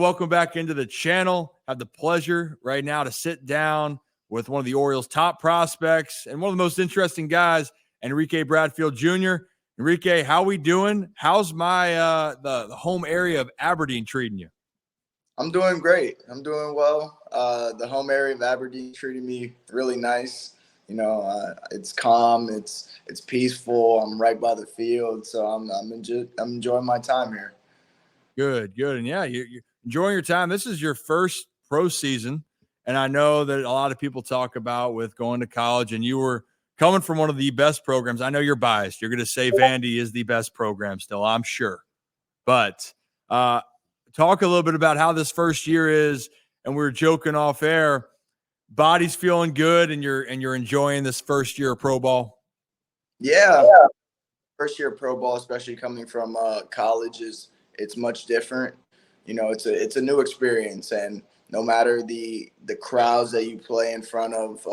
Welcome back into the channel. Have the pleasure right now to sit down with one of the Orioles' top prospects and one of the most interesting guys, Enrique Bradfield Jr. Enrique, how we doing? How's my the home area of Aberdeen treating you? I'm doing great. I'm doing well. The home area of Aberdeen treating me really nice. It's calm. It's peaceful. I'm right by the field, so I'm enjoying my time here. Good. And yeah, you're enjoying your time. This is your first pro season, and I know that a lot of people talk about with going to college, and you were coming from one of the best programs. I know you're biased. You're going to say Vandy is the best program still, I'm sure. But talk a little bit about how this first year is, and we were joking off air. Body's feeling good, and you're enjoying this first year of pro ball. Yeah. First year of pro ball, especially coming from college, it's much different. It's a new experience, and no matter the crowds that you play in front of,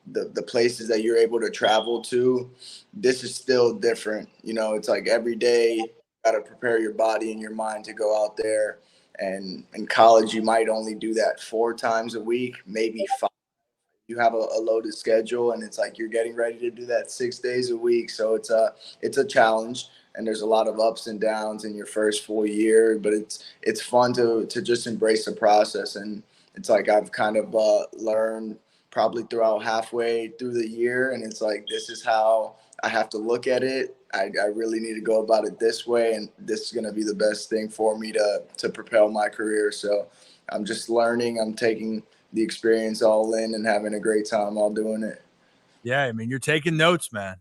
the places that you're able to travel to, this is still different. It's like every day you got to prepare your body and your mind to go out there. And in college, you might only do that 4 times a week, maybe 5. You have a loaded schedule, and it's like you're getting ready to do that 6 days a week. So it's a challenge, and there's a lot of ups and downs in your first full year, but it's fun to just embrace the process. And it's like I've kind of learned probably throughout halfway through the year, and it's like this is how I have to look at it. I really need to go about it this way, and this is going to be the best thing for me to propel my career. So I'm just learning. I'm taking the experience all in and having a great time while doing it. Yeah, I mean, you're taking notes, man.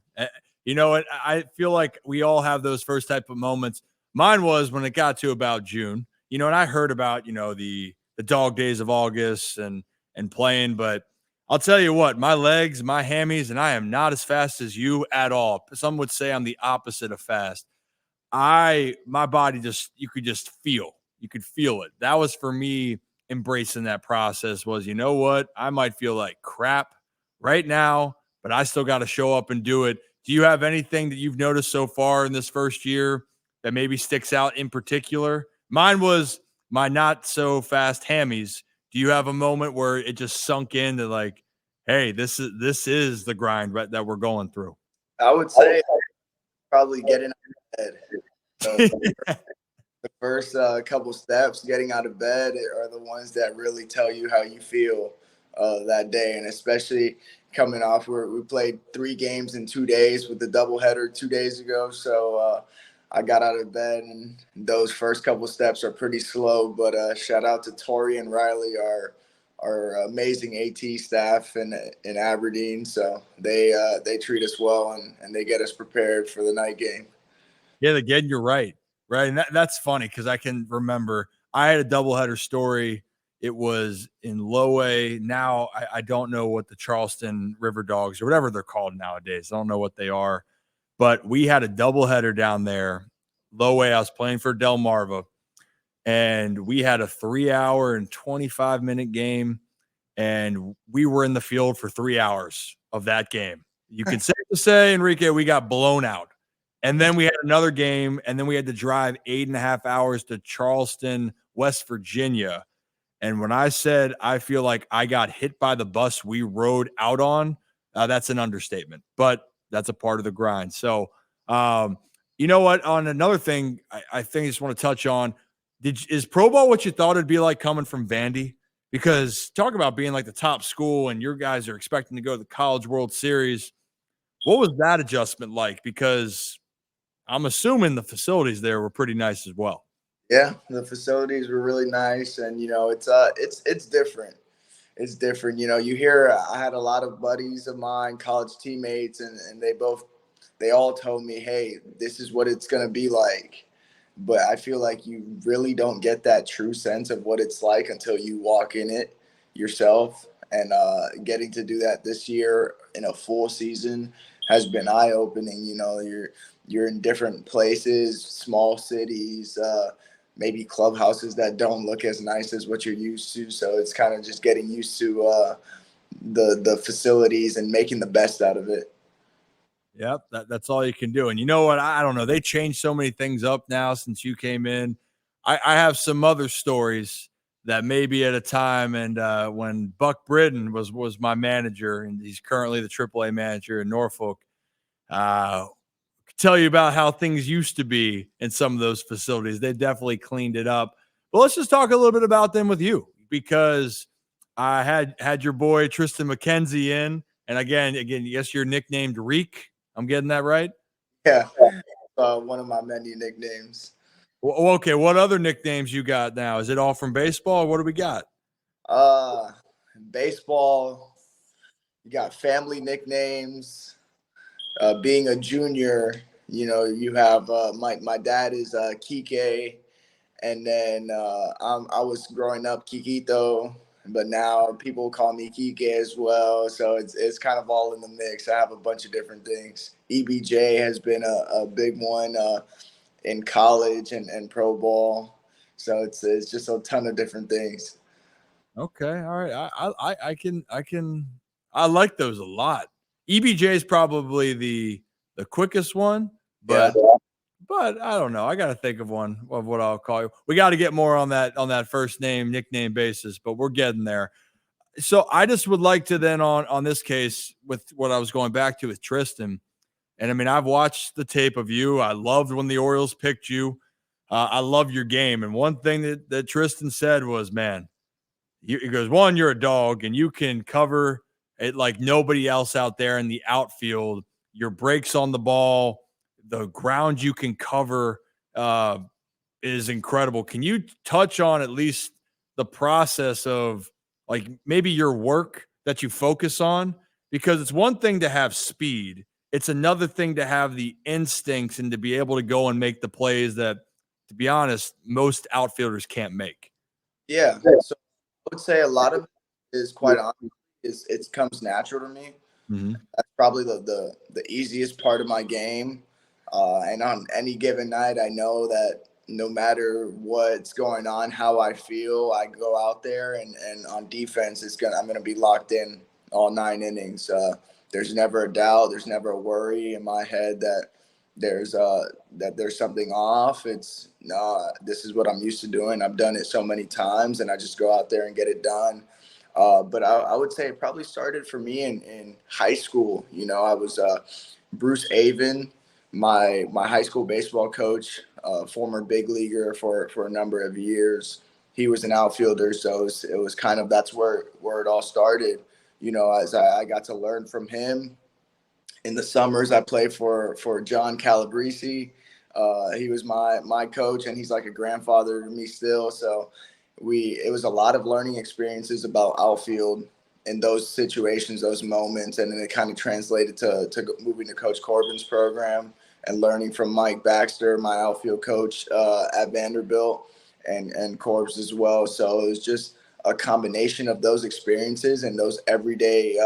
You know what? I feel like we all have those first type of moments. Mine was when it got to about June, and I heard about, the dog days of August and playing, but I'll tell you what, my legs, my hammies, and I am not as fast as you at all. Some would say I'm the opposite of fast. My body you could feel it. That was for me embracing that process was, you know what? I might feel like crap right now, but I still got to show up and do it. Do you have anything that you've noticed so far in this first year that maybe sticks out in particular? Mine was my not so fast hammies. Do you have a moment where it just sunk into like, hey, this is the grind that we're going through? I would say probably getting out of bed. So the first couple steps getting out of bed are the ones that really tell you how you feel that day. And especially coming off where we played 3 games in 2 days with the doubleheader 2 days ago. So I got out of bed, and those first couple steps are pretty slow. But shout out to Tori and Riley, our amazing AT staff in Aberdeen. So they treat us well, and they get us prepared for the night game. Yeah, again, you're right. Right. And that's funny because I can remember I had a doubleheader story. It was in Lowe. Now I don't know what the Charleston River Dogs or whatever they're called nowadays. I don't know what they are. But we had a doubleheader down there. Lowe, I was playing for Delmarva, and we had a 3-hour and 25-minute game, and we were in the field for 3 hours of that game. You can safe to say, Enrique, we got blown out. And then we had another game, and then we had to drive 8.5 hours to Charleston, West Virginia. And when I said I feel like I got hit by the bus we rode out on, that's an understatement, but that's a part of the grind. So, you know what? On another thing, I think I just want to touch on, is Pro Bowl what you thought it'd be like coming from Vandy? Because talk about being like the top school, and your guys are expecting to go to the College World Series. What was that adjustment like? Because I'm assuming the facilities there were pretty nice as well. Yeah, the facilities were really nice, and it's different. It's different. You hear I had a lot of buddies of mine, college teammates, and they all told me, "Hey, this is what it's going to be like." But I feel like you really don't get that true sense of what it's like until you walk in it yourself. And getting to do that this year in a full season has been eye-opening. You're in different places, small cities, maybe clubhouses that don't look as nice as what you're used to. So it's kind of just getting used to the facilities and making the best out of it. Yep, that's all you can do. And you know what? I don't know. They changed so many things up now since you came in. I have some other stories that maybe at a time, and when Buck Britton was my manager, and he's currently the AAA manager in Norfolk, tell you about how things used to be in some of those facilities. They definitely cleaned it up. But let's just talk a little bit about them with you, because I had your boy Tristan McKenzie in, and again, yes, you're nicknamed Reek. I'm getting that right? Yeah, one of my many nicknames. Well, okay, what other nicknames you got now? Is it all from baseball, or what do we got? Baseball. You got family nicknames. Being a junior, you have my dad is Kike, and then I was growing up Kikito, but now people call me Kike as well. So it's kind of all in the mix. I have a bunch of different things. EBJ has been a big one in college and pro ball. So it's just a ton of different things. Okay, all right. I like those a lot. EBJ is probably the quickest one, but Yeah. but I don't know. I got to think of one of what I'll call you. We got to get more on that first name nickname basis, but we're getting there. So I just would like to then on this case with what I was going back to with Tristan. And I mean, I've watched the tape of you. I loved when the Orioles picked you. I love your game. And one thing that Tristan said was, man, he goes, one, you're a dog and you can cover it like nobody else out there in the outfield. Your breaks on the ball, the ground you can cover is incredible. Can you touch on at least the process of like maybe your work that you focus on? Because it's one thing to have speed, it's another thing to have the instincts and to be able to go and make the plays that, to be honest, most outfielders can't make. Yeah. So I would say a lot of it is quite honest. It comes natural to me. Mm-hmm. That's probably the easiest part of my game. And on any given night, I know that no matter what's going on, how I feel, I go out there and on defense, I'm gonna be locked in all 9 innings. There's never a doubt. There's never a worry in my head that there's something off. It's no, this is what I'm used to doing. I've done it so many times, and I just go out there and get it done. But I would say it probably started for me in high school. I was Bruce Avon, my high school baseball coach, former big leaguer for a number of years. He was an outfielder, so it was kind of that's where it all started. As I got to learn from him. In the summers, I played for John Calabrese. He was my coach, and he's like a grandfather to me still. So it was a lot of learning experiences about outfield in those situations, those moments, and then it kind of translated to moving to Coach Corbin's program and learning from Mike Baxter, my outfield coach at Vanderbilt, and Corbs as well. So it was just a combination of those experiences and those everyday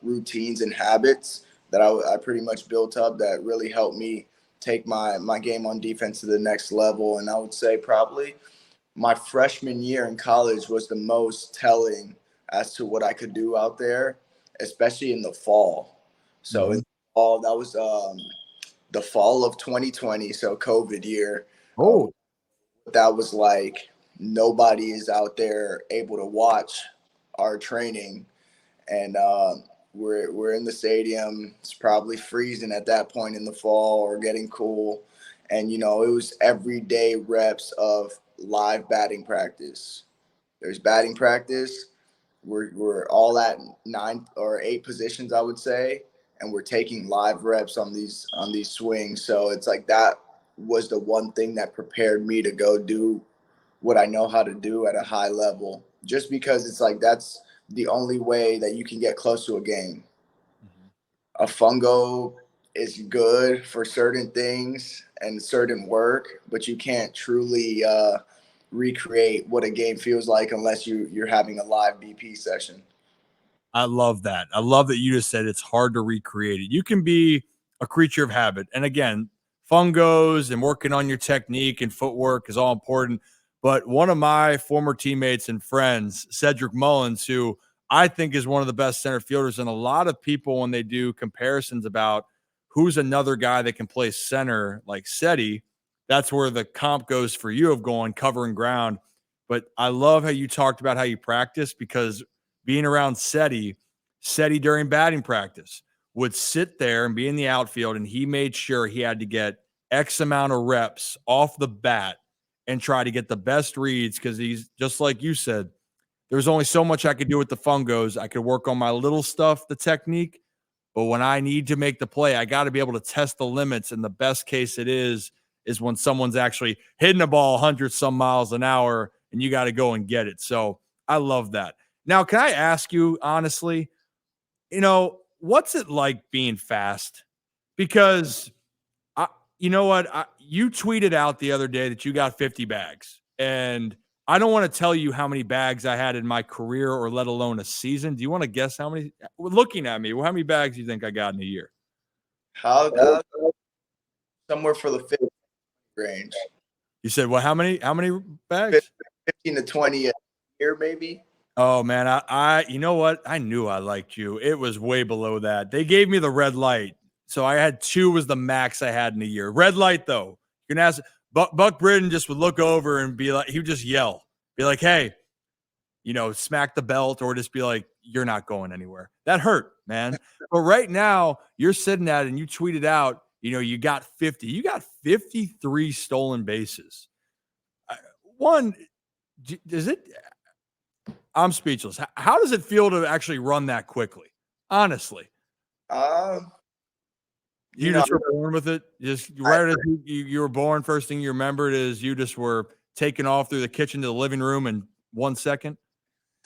routines and habits that I pretty much built up that really helped me take my game on defense to the next level. And I would say probably my freshman year in college was the most telling as to what I could do out there, especially in the fall. So in the fall, that was the fall of 2020, so COVID year. Oh, that was like nobody is out there able to watch our training, and we're in the stadium. It's probably freezing at that point in the fall or getting cool. And, it was everyday reps of live batting practice. There's batting practice. We're all at 9 or 8 positions, I would say. And we're taking live reps on these swings. So it's like that was the one thing that prepared me to go do what I know how to do at a high level, just because it's like that's the only way that you can get close to a game. A fungo is good for certain things and certain work, but you can't truly recreate what a game feels like unless you're having a live BP session. I love that. I love that you just said it's hard to recreate it. You can be a creature of habit. And again, fungos and working on your technique and footwork is all important. But one of my former teammates and friends, Cedric Mullins, who I think is one of the best center fielders, and a lot of people, when they do comparisons about who's another guy that can play center like Seti, that's where the comp goes for you of going covering ground. But I love how you talked about how you practice, because being around Seti during batting practice would sit there and be in the outfield, and he made sure he had to get X amount of reps off the bat and try to get the best reads, because he's just like you said, there's only so much I could do with the fungos. I could work on my little stuff, the technique, but when I need to make the play, I got to be able to test the limits. And the best case it is when someone's actually hitting a ball 100 some miles an hour and you got to go and get it. So I love that. Now, can I ask you honestly, what's it like being fast? Because you know what? You tweeted out the other day that you got 50 bags, and I don't want to tell you how many bags I had in my career or let alone a season. Do you want to guess how many? Looking at me, how many bags do you think I got in a year? How somewhere for the 50 range. You said, well, how many bags? 15 to 20 a year, maybe. Oh man, I you know what? I knew I liked you. It was way below that. They gave me the red light. So I had 2 was the max I had in a year. Red light though. You can ask Buck Britton just would look over and be like, he would just yell, be like, hey, smack the belt, or just be like, you're not going anywhere. That hurt, man. But right now you're sitting at it and you tweeted out, you got 50. You got 53 stolen bases. I'm speechless. How does it feel to actually run that quickly? Honestly. You just were born with it. Just right as you were born, first thing you remembered is you just were taking off through the kitchen to the living room in 1 second.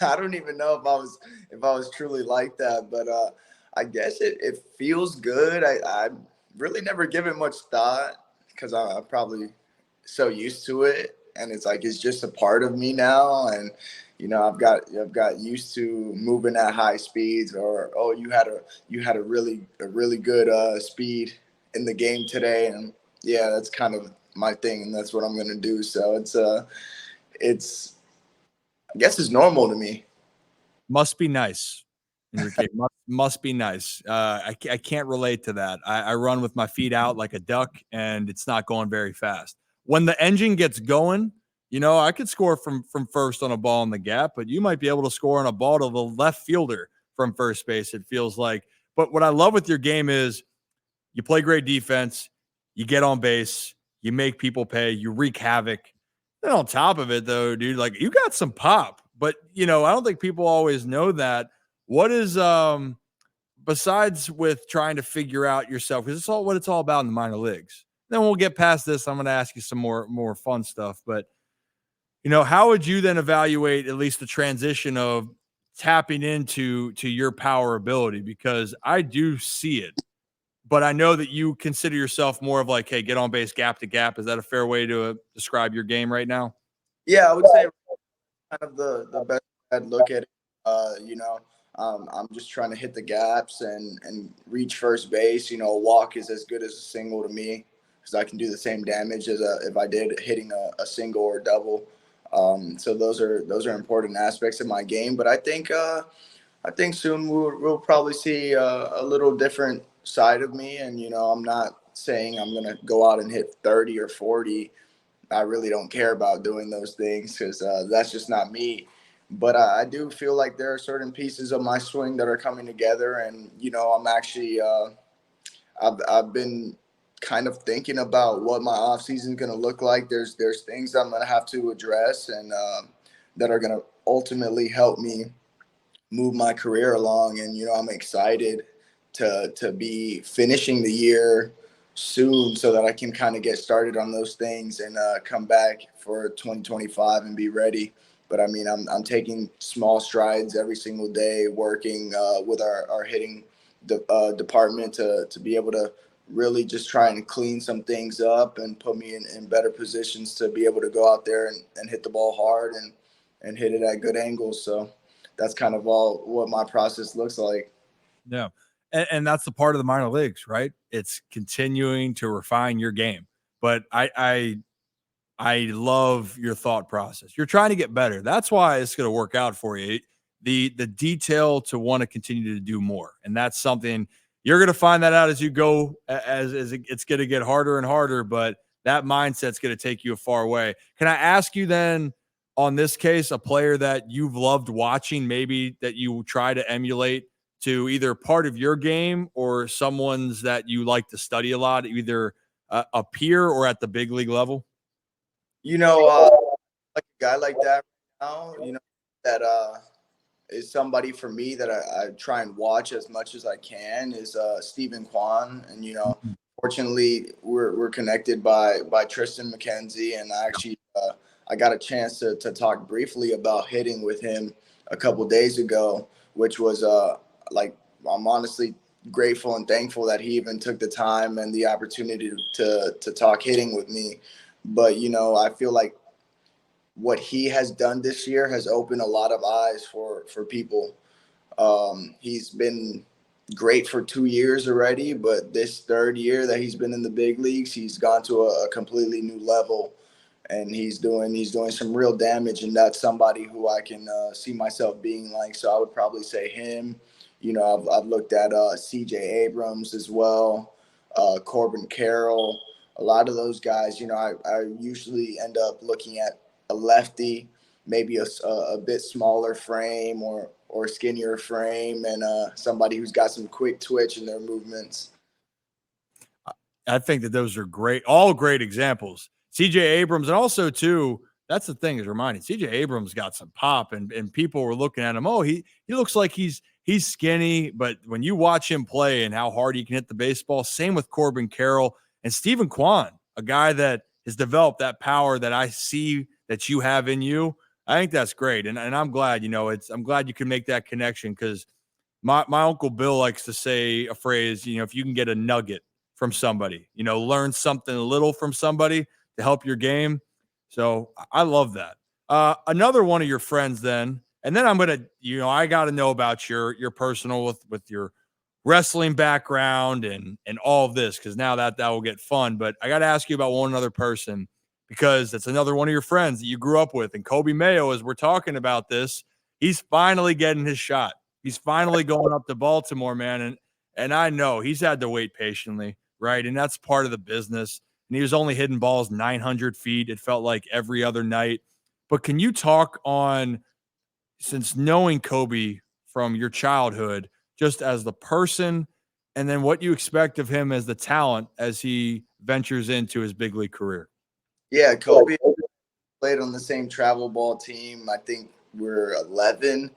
I don't even know if I was truly like that, but I guess it feels good. I really never given much thought because I'm probably so used to it, and it's just a part of me now. And I've got used to moving at high speeds, or you had a really good speed in the game today, and yeah, that's kind of my thing, and that's what I'm gonna do. So it's I guess it's normal to me. Must be nice, Enrique. must be nice. I can't relate to that. I run with my feet out like a duck, and it's not going very fast. When the engine gets going, I could score from first on a ball in the gap, but you might be able to score on a ball to the left fielder from first base, it feels like. But what I love with your game is you play great defense, you get on base, you make people pay, you wreak havoc. Then on top of it, though, dude, like you got some pop. But I don't think people always know that. What is besides with trying to figure out yourself, because it's all what it's all about in the minor leagues. Then we'll get past this. I'm going to ask you some more fun stuff. But how would you then evaluate at least the transition of tapping into your power ability? Because I do see it, but I know that you consider yourself more of like, hey, get on base gap to gap. Is that a fair way to describe your game right now? Yeah, I would say kind of the best I'd look at it. I'm just trying to hit the gaps and reach first base. A walk is as good as a single to me, because I can do the same damage as if I did hitting a single or double. So those are important aspects of my game. But I think soon we'll probably see a little different side of me. And I'm not saying I'm gonna go out and hit 30 or 40. I really don't care about doing those things because that's just not me. But I do feel like there are certain pieces of my swing that are coming together, and I'm actually I've been kind of thinking about what my off season is going to look like. There's things I'm going to have to address, and that are going to ultimately help me move my career along. And I'm excited to be finishing the year soon so that I can kind of get started on those things and come back for 2025 and be ready. But I mean, I'm taking small strides every single day, working with our hitting department to be able to really just try and clean some things up and put me in better positions to be able to go out there and hit the ball hard and hit it at good angles. So that's kind of all what my process looks like. Yeah. And that's the part of the minor leagues, right? It's continuing to refine your game. But I love your thought process. You're trying to get better. That's why it's going to work out for you. The detail to want to continue to do more. And that's something you're going to find that out as you go, as it's going to get harder and harder. But that mindset's going to take you a far way. Can I ask you then, on this case, a player that you've loved watching, maybe that you try to emulate to either part of your game or someone's that you like to study a lot, either a peer or at the big league level? Like a guy like that right now, that is somebody for me that I try and watch as much as I can is Stephen Kwan. And, fortunately we're connected by Tristan McKenzie. And I got a chance to talk briefly about hitting with him a couple days ago, which was like, I'm honestly grateful and thankful that he even took the time and the opportunity to talk hitting with me. But, I feel like what he has done this year has opened a lot of eyes for people. He's been great for 2 years already, but this third year that he's been in the big leagues, he's gone to a completely new level, and he's doing some real damage. And that's somebody who I can see myself being like. So I would probably say him. I've looked at C.J. Abrams as well, Corbin Carroll. A lot of those guys, I usually end up looking at a lefty, maybe a bit smaller frame or skinnier frame, and somebody who's got some quick twitch in their movements. I think that those are great, all great examples. CJ Abrams, and also too, that's the thing, is reminding CJ Abrams got some pop, and people were looking at him. Oh, he looks like he's skinny, but when you watch him play and how hard he can hit the baseball, same with Corbin Carroll and Stephen Kwan, a guy that has developed that power that I see that you have in you. I think that's great. And I'm glad, I'm glad you can make that connection, because my Uncle Bill likes to say a phrase, if you can get a nugget from somebody, learn something a little from somebody to help your game. So I love that. Another one of your friends then, and then I'm going to, I got to know about your personal with your wrestling background and all of this, because now that will get fun. But I got to ask you about one other person, because that's another one of your friends that you grew up with. And Coby Mayo, as we're talking about this, he's finally getting his shot. He's finally going up to Baltimore, man. And I know he's had to wait patiently, right? And that's part of the business. And he was only hitting balls 900 feet. It felt like every other night. But can you talk on, since knowing Coby from your childhood, just as the person, and then what you expect of him as the talent as he ventures into his big league career? Yeah, Coby played on the same travel ball team. I think we're 11.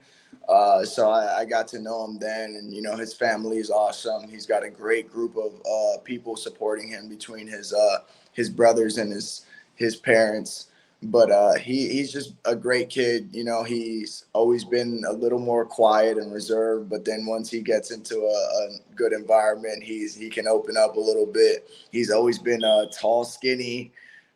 So I got to know him then, and his family is awesome. He's got a great group of people supporting him between his brothers and his parents. But he's just a great kid. He's always been a little more quiet and reserved, but then once he gets into a good environment, he can open up a little bit. He's always been tall, skinny,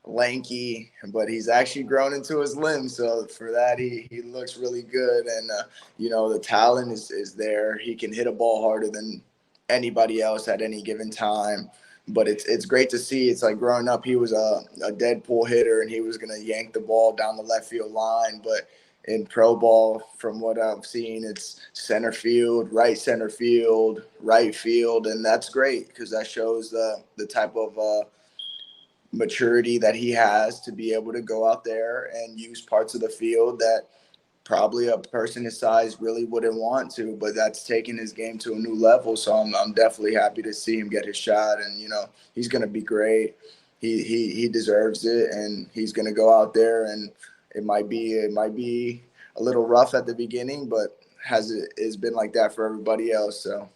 lanky, but he's actually grown into his limbs. So for that, he looks really good. And, the talent is there. He can hit a ball harder than anybody else at any given time. But it's great to see. It's like growing up, he was a dead pull hitter, and he was going to yank the ball down the left field line. But in pro ball, from what I've seen, it's center field, right field. And that's great, because that shows the type of maturity that he has to be able to go out there and use parts of the field that probably a person his size really wouldn't want to, but that's taking his game to a new level. So I'm definitely happy to see him get his shot, and he's going to be great. He deserves it, and he's going to go out there, and it might be a little rough at the beginning, but it's been like that for everybody else. So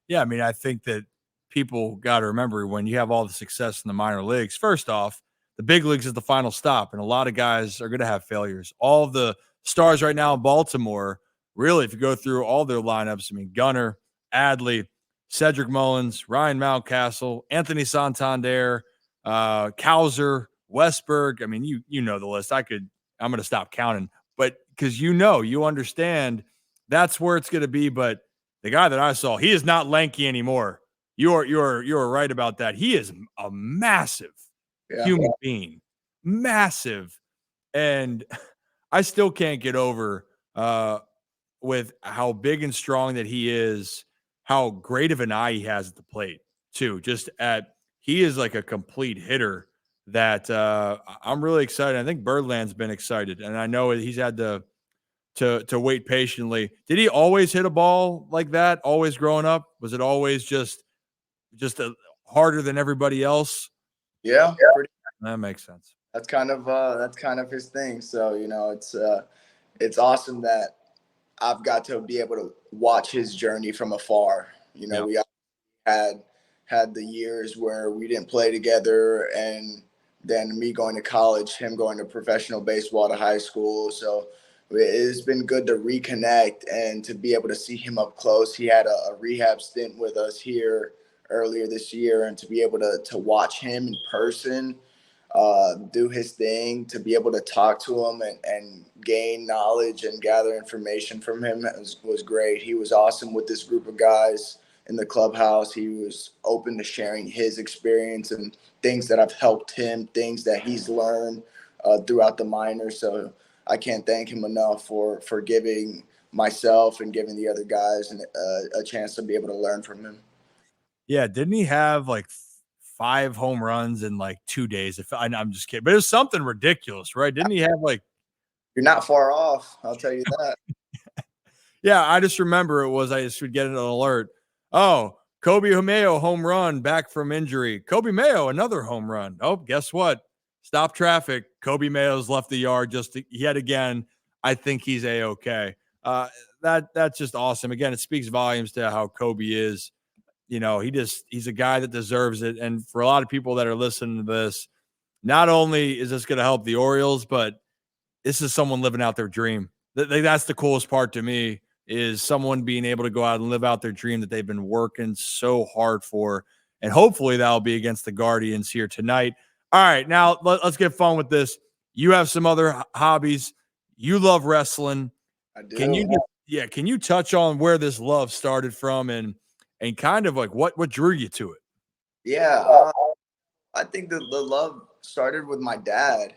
yeah, I mean, I think that people got to remember, when you have all the success in the minor leagues, first off, the big leagues is the final stop, and a lot of guys are going to have failures. All of the stars right now in Baltimore, really, if you go through all their lineups, I mean, Gunnar, Adley, Cedric Mullins, Ryan Mountcastle, Anthony Santander, Cowser, Westberg. I mean, you know the list. I'm going to stop counting, but because you understand that's where it's going to be. But the guy that I saw, he is not lanky anymore. You're right about that. He is a massive human being, massive, and I still can't get over with how big and strong that he is, how great of an eye he has at the plate too. He is like a complete hitter. that I'm really excited. I think Birdland's been excited, and I know he's had to wait patiently. Did he always hit a ball like that? Always growing up? Was it always just harder than everybody else? Yeah, pretty. That makes sense. That's kind of his thing. So it's awesome that I've got to be able to watch his journey from afar. Yeah. We had the years where we didn't play together, and then me going to college, him going to professional baseball to high school. So it's been good to reconnect and to be able to see him up close. He had a rehab stint with us here earlier this year, and to be able to watch him in person do his thing, to be able to talk to him and gain knowledge and gather information from him was great. He was awesome with this group of guys in the clubhouse. He was open to sharing his experience and things that have helped him, things that he's learned throughout the minors. So I can't thank him enough for giving myself and giving the other guys a chance to be able to learn from him. Yeah, didn't he have like 5 home runs in like 2 days? I'm just kidding, but it was something ridiculous, right? Didn't he have like? You're not far off, I'll tell you that. Yeah, I just remember I just would get an alert. Oh, Coby Mayo home run back from injury. Coby Mayo another home run. Oh, guess what? Stop traffic. Coby Mayo's left the yard just yet again. I think he's a-okay. That's just awesome. Again, it speaks volumes to how Coby is. He's a guy that deserves it. And for a lot of people that are listening to this, not only is this going to help the Orioles, but this is someone living out their dream. That's the coolest part to me, is someone being able to go out and live out their dream that they've been working so hard for. And hopefully that'll be against the Guardians here tonight. All right, now let's get fun with this. You have some other hobbies. You love wrestling. I do. Can you touch on where this love started from and kind of like what drew you to it? Yeah, I think the love started with my dad.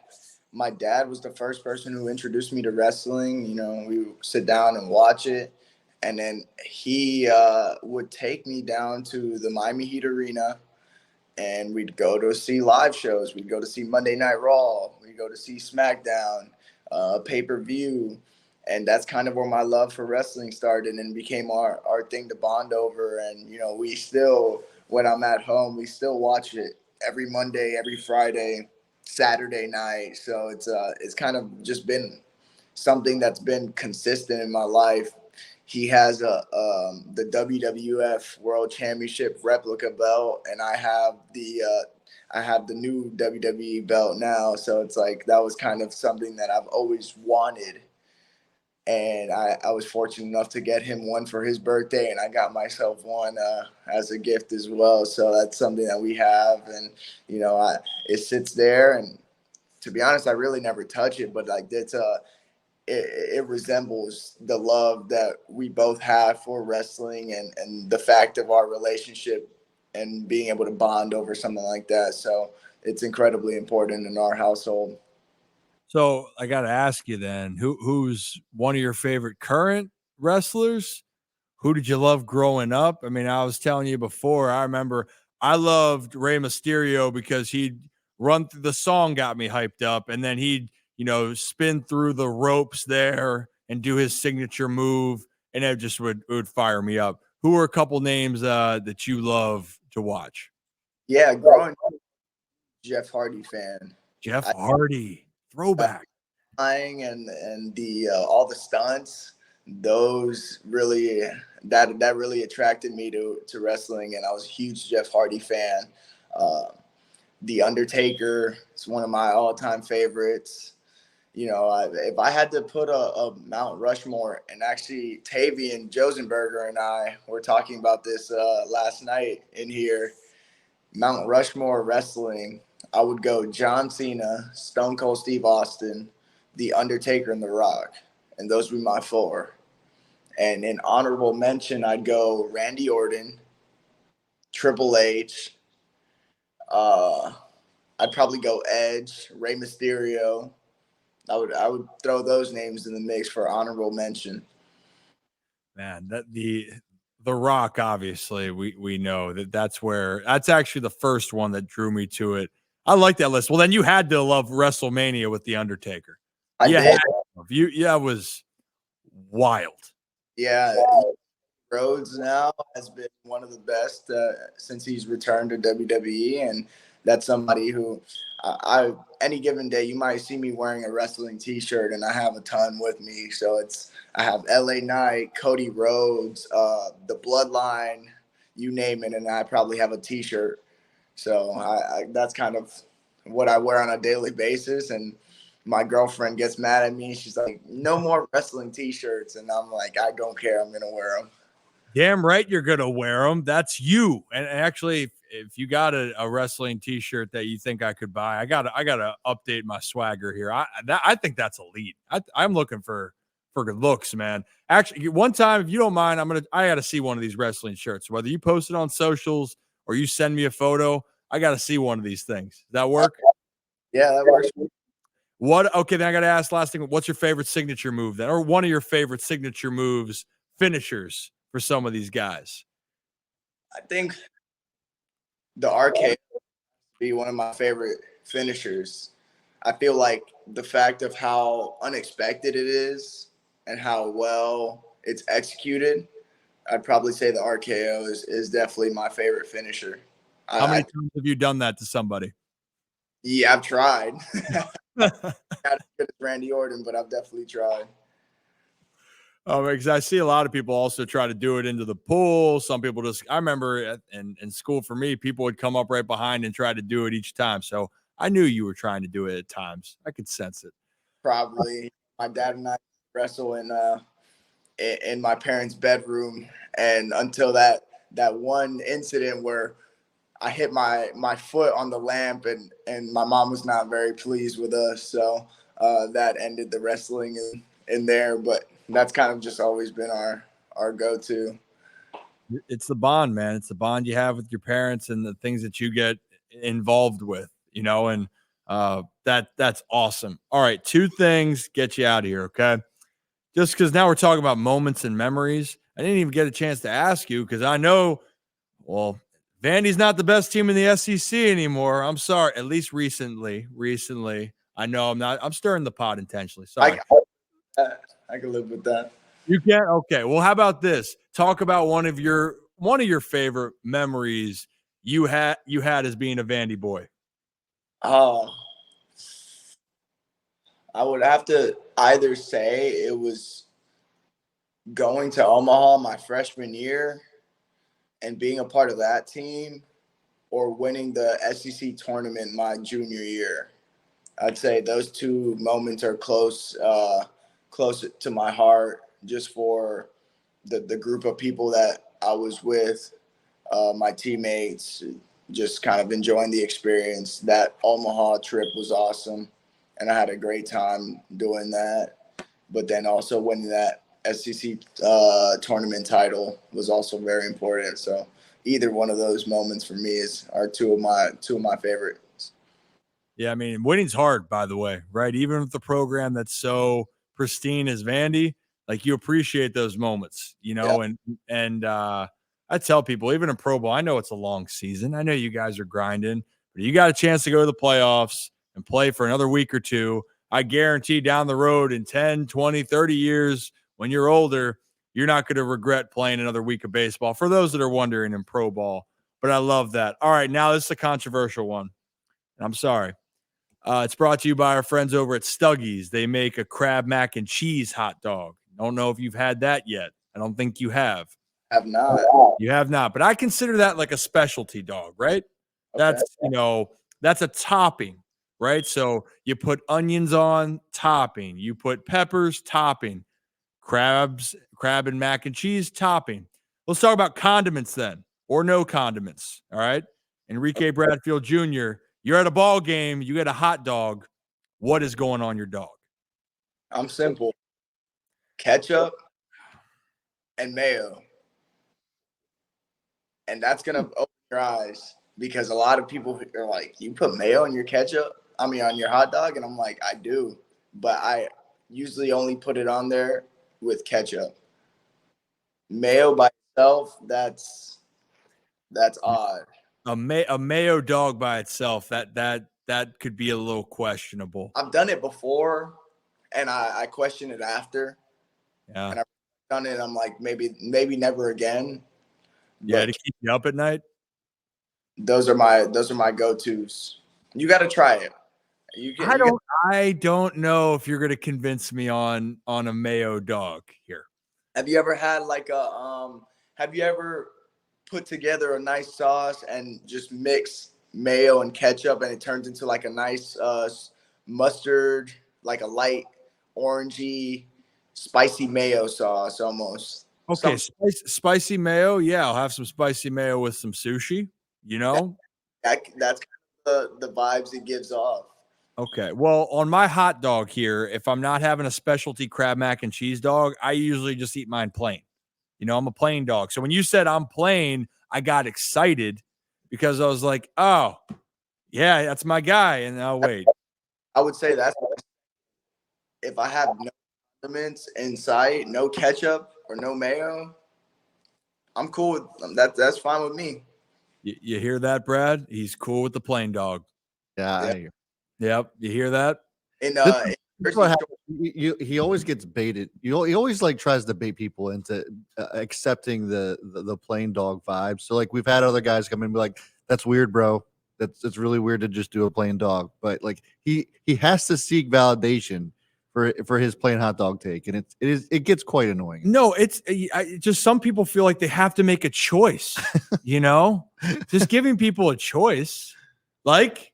My dad was the first person who introduced me to wrestling. We would sit down and watch it. And then he would take me down to the Miami Heat Arena, and we'd go to see live shows. We'd go to see Monday Night Raw. We'd go to see SmackDown, pay-per-view. And that's kind of where my love for wrestling started and became our thing to bond over. And, we still, when I'm at home, we still watch it every Monday, every Friday, Saturday night. So it's kind of just been something that's been consistent in my life. He has the WWF World Championship replica belt, and I have the new WWE belt now. So it's like that was kind of something that I've always wanted. And I was fortunate enough to get him one for his birthday, and I got myself one as a gift as well. So that's something that we have, and it sits there. And to be honest, I really never touch it, but like it resembles the love that we both have for wrestling and the fact of our relationship and being able to bond over something like that. So it's incredibly important in our household. So I got to ask you then, who's one of your favorite current wrestlers? Who did you love growing up? I mean, I was telling you before, I remember I loved Rey Mysterio because he'd run through the song, got me hyped up, and then he'd, spin through the ropes there and do his signature move, and it just would fire me up. Who are a couple names that you love to watch? Yeah, growing up, Jeff Hardy fan. Jeff Hardy, throwback. And the all the stunts, those really that really attracted me to wrestling, and I was a huge Jeff Hardy fan. The Undertaker is one of my all-time favorites. If I had to put a Mount Rushmore, and actually Tavian Josenberger and I were talking about this last night in here, Mount Rushmore wrestling, I would go John Cena, Stone Cold Steve Austin, The Undertaker, and The Rock. And those would be my 4. And in honorable mention, I'd go Randy Orton, Triple H. I'd probably go Edge, Rey Mysterio. I would throw those names in the mix for honorable mention. Man, that the Rock, obviously, we know that's actually the first one that drew me to it. I like that list. Well, then you had to love WrestleMania with The Undertaker. I did. That was wild. Yeah. Rhodes now has been one of the best since he's returned to WWE, and that's somebody who I any given day you might see me wearing a wrestling T-shirt, and I have a ton with me. So I have LA Knight, Cody Rhodes, the Bloodline, you name it, and I probably have a T-shirt. So that's kind of what I wear on a daily basis, and my girlfriend gets mad at me. She's like, "No more wrestling T-shirts," and I'm like, "I don't care. I'm gonna wear them." Damn right you're gonna wear them. That's you. And actually, if you got a wrestling T-shirt that you think I could buy, I gotta update my swagger here. I think that's elite. I'm looking for good looks, man. Actually, one time, if you don't mind, I gotta see one of these wrestling shirts. Whether you post it on socials or you send me a photo, I gotta see one of these things. Does that work? Yeah, that works. What? Okay, then I gotta ask last thing. What's your favorite signature move then, or one of your favorite signature moves, finishers for some of these guys? I think the RKO be one of my favorite finishers. I feel like the fact of how unexpected it is and how well it's executed, I'd probably say the RKO is definitely my favorite finisher. How many times have you done that to somebody? Yeah, I've tried. Not as good as Randy Orton, but I've definitely tried. Oh, because I see a lot of people also try to do it into the pool. Some people I remember in school for me, people would come up right behind and try to do it each time. So I knew you were trying to do it at times. I could sense it. Probably. My dad and I wrestle in my parents' bedroom, and until that one incident where I hit my foot on the lamp, and my mom was not very pleased with us, so that ended the wrestling in there. But that's kind of just always been our go-to. It's the bond, man. It's the bond you have with your parents and the things that you get involved with, and that's awesome. All right, two things get you out of here, okay? Just because now we're talking about moments and memories. I didn't even get a chance to ask you because I know, well, Vandy's not the best team in the SEC anymore. I'm sorry, at least recently. I know I'm not. I'm stirring the pot intentionally. Sorry. I can live with that. You can? Okay. Well, how about this? Talk about one of your favorite memories you had as being a Vandy boy. I would have to either say it was going to Omaha my freshman year and being a part of that team, or winning the SEC tournament my junior year. I'd say those two moments are close to my heart, just for the group of people that I was with, my teammates, just kind of enjoying the experience. That Omaha trip was awesome, and I had a great time doing that. But then also winning that SEC tournament title was also very important. So either one of those moments for me are two of my favorites. Yeah, I mean, winning's hard, by the way, right? Even with the program that's so pristine as Vandy, like you appreciate those moments, Yeah. and I tell people, even in Pro Bowl, I know it's a long season. I know you guys are grinding, but you got a chance to go to the playoffs and play for another week or two. I guarantee down the road in 10, 20, 30 years, when you're older, you're not going to regret playing another week of baseball, for those that are wondering in Pro Ball. But I love that. All right, now this is a controversial one. I'm sorry. It's brought to you by our friends over at Stuggies. They make a crab mac and cheese hot dog. Don't know if you've had that yet. I don't think you have. Have not. You have not, but I consider that like a specialty dog, right? Okay. That's a topping, right? So you put onions on, topping. You put peppers, topping. Crab and mac and cheese, topping. Let's talk about condiments then, or no condiments. All right. Enrique Bradfield Jr., you're at a ball game, you get a hot dog. What is going on your dog? I'm simple. Ketchup and mayo. And that's going to open your eyes, because a lot of people are like, "You put mayo in your ketchup? I mean, on your hot dog?" And I'm like, "I do. But I usually only put it on there with ketchup. Mayo by itself, that's odd." A Mayo dog by itself, that could be a little questionable. I've done it before, and I question it after. Yeah. And I've done it. I'm like, maybe never again. Yeah, to keep you up at night. Those are my go-tos. You got to try it. I don't know if you're going to convince me on a Mayo dog here. Have you ever had like have you ever put together a nice sauce and just mix mayo and ketchup and it turns into like a nice mustard, like a light orangey spicy mayo sauce almost? Okay, spicy mayo. Yeah, I'll have some spicy mayo with some sushi, you know? That's kind of the vibes it gives off. Okay. Well, on my hot dog here, if I'm not having a specialty crab mac and cheese dog, I usually just eat mine plain. You know, I'm a plain dog. So when you said I'm plain, I got excited because I was like, oh, yeah, that's my guy. And now wait. I would say that's if I have no condiments in sight, no ketchup or no mayo, I'm cool with that. That's fine with me. You hear that, Brad? He's cool with the plain dog. Yeah. Yep. You hear that? He always gets baited. He always like tries to bait people into accepting the plain dog vibe. So like we've had other guys come in and be like, "That's weird, bro. It's really weird to just do a plain dog." But like he has to seek validation for his plain hot dog take, and it gets quite annoying. No, it's just some people feel like they have to make a choice. You know, just giving people a choice, like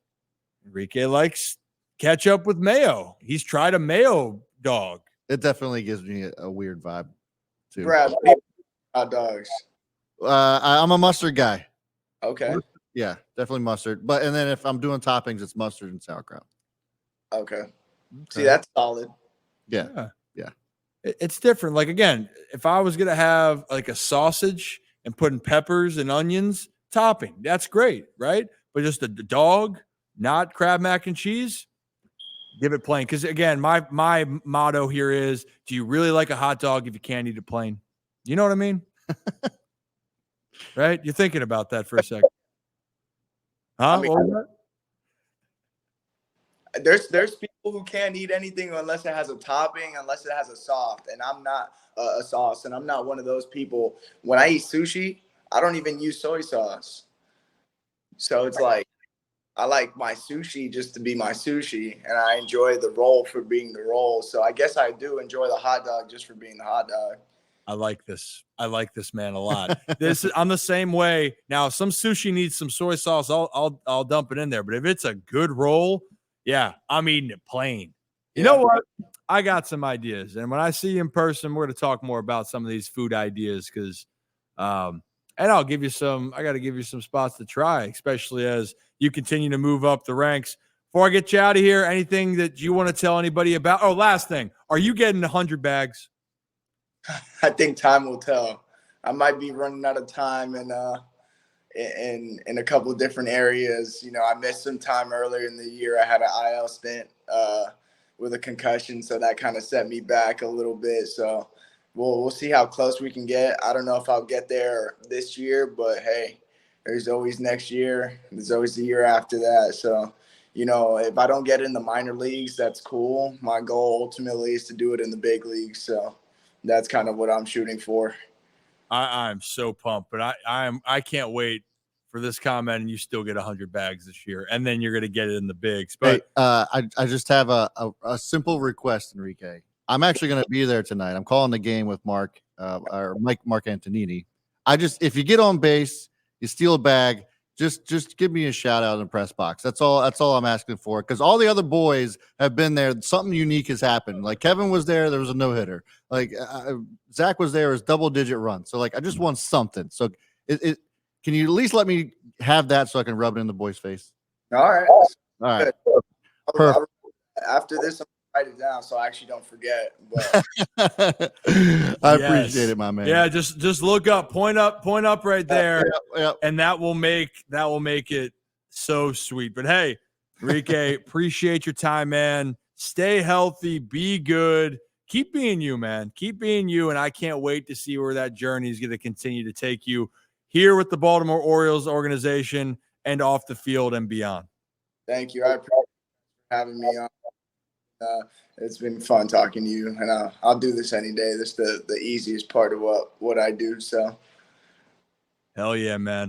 Enrique likes ketchup with mayo. He's tried a mayo dog. It definitely gives me a weird vibe too. Brad, hot dogs. I'm a mustard guy. Okay. Yeah, definitely mustard. And then if I'm doing toppings, it's mustard and sauerkraut. Okay. See, that's solid. Yeah. It's different. Like again, if I was gonna have like a sausage and putting peppers and onions topping, that's great, right? But just a dog, not crab mac and cheese, give it plain. Because again, my motto here is: do you really like a hot dog if you can't eat it plain? You know what I mean? Right? You're thinking about that for a second. Huh? I mean, there's people who can't eat anything unless it has a topping, unless it has a sauce, and I'm not a sauce, and I'm not one of those people. When I eat sushi, I don't even use soy sauce. So it's like I like my sushi just to be my sushi, and I enjoy the roll for being the roll. So I guess I do enjoy the hot dog just for being the hot dog. I like this. I like this man a lot. I'm the same way. Now, if some sushi needs some soy sauce, I'll dump it in there. But if it's a good roll, yeah, I'm eating it plain. You know what? I got some ideas, and when I see you in person, we're going to talk more about some of these food ideas because, and I'll give you some. I got to give you some spots to try, especially as you continue to move up the ranks. Before I get you out of here, anything that you want to tell anybody about? Oh, last thing, are you getting 100 bags? I think time will tell. I might be running out of time in a couple of different areas. You know, I missed some time earlier in the year. I had an IL stint with a concussion, so that kind of set me back a little bit. So we'll see how close we can get. I don't know if I'll get there this year, but hey, there's always next year. There's always the year after that. So, you know, if I don't get in the minor leagues, that's cool. My goal ultimately is to do it in the big leagues. So that's kind of what I'm shooting for. I'm so pumped, but I can't wait for this comment, and you still get 100 bags this year, and then you're going to get it in the bigs. But hey, I just have a simple request, Enrique. I'm actually going to be there tonight. I'm calling the game with Mark Antonini. If you get on base, you steal a bag, just give me a shout out in the press box. That's all I'm asking for. Because all the other boys have been there. Something unique has happened. Like Kevin was there was a no hitter. Like Zach was there, it was double digit run. So like I just want something. So can you at least let me have that so I can rub it in the boy's face? All right. All right. After this, I'm write it down so I actually don't forget. But I appreciate it, my man. Yeah, just look up, point up right there, yep. And that will make it so sweet. But hey, Enrique, appreciate your time, man. Stay healthy, be good, keep being you, man. Keep being you, and I can't wait to see where that journey is going to continue to take you here with the Baltimore Orioles organization and off the field and beyond. Thank you. I appreciate having me on. It's been fun talking to you, and I'll do this any day. This is the easiest part of what I do. So, Hell yeah, man.